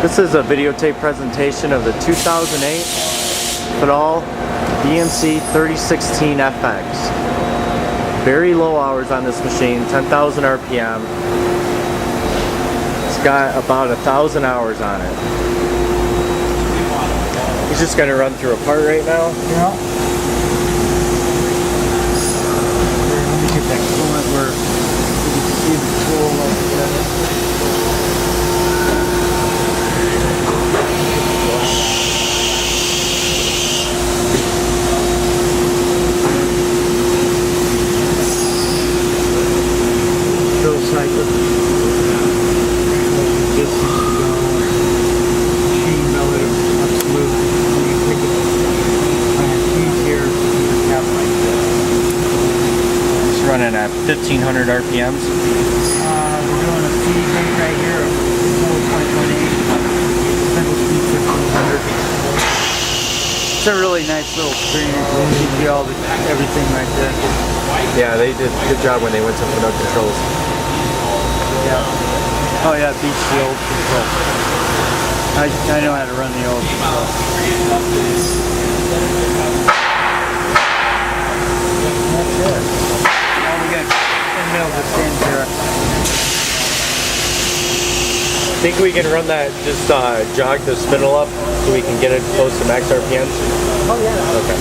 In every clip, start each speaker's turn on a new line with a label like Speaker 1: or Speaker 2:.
Speaker 1: This is a videotape presentation of the 2008 Fadal 3016FX. Very low hours on this machine, 10,000 RPM. It's got about 1,000 hours on it. He's just going to run through a part right now.
Speaker 2: Yeah. Let me get that coolant where you can see the tool like that. Fill cycle. Distance to go. Machine melted up smooth. You can pick it on your keys here. You have like that.
Speaker 1: It's running at 1,500 RPMs.
Speaker 2: We're doing a speed rate right here of 4.18. Spindle speed 1,500. It's a really nice little screen. You see all the everything right there.
Speaker 1: Yeah, they did a good job when they went to Fanuc controls.
Speaker 2: Yeah. Oh yeah, beats the old control. I know how to run the old control. That's it. Now we got in the middle of the stand here.
Speaker 1: Think we can run that, just jog the spindle up so we can get it close to max RPMs?
Speaker 2: Oh yeah.
Speaker 1: Okay.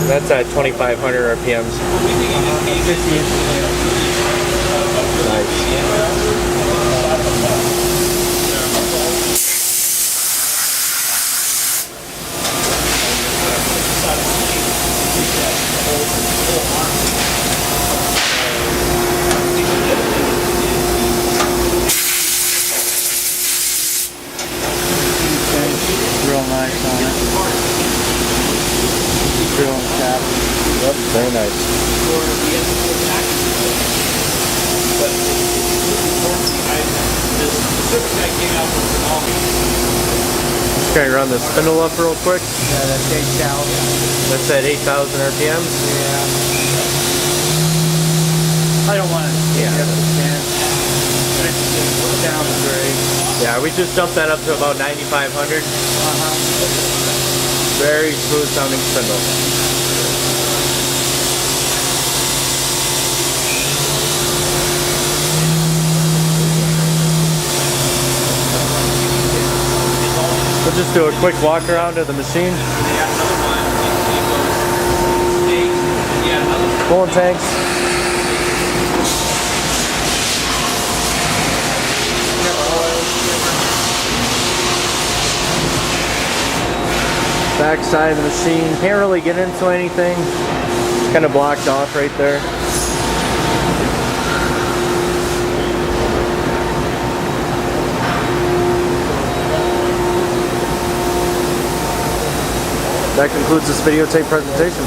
Speaker 1: That's at 2,500 RPMs.
Speaker 2: 50 inches.
Speaker 1: Nice.
Speaker 2: Real nice on it. Drill and tap.
Speaker 1: Yep, very nice. Just gonna run the spindle up real quick.
Speaker 2: Yeah, that's 8,000.
Speaker 1: That's at 8,000 RPMs.
Speaker 2: Yeah. I don't want to get up the stand. But it sounds great.
Speaker 1: Yeah, we just jumped that up to about 9,500. Very smooth sounding spindle. We'll just do a quick walk around of the machine. Pulling tanks. Back side of the machine. Can't really get into anything. Kind of blocked off right there. That concludes this videotape presentation.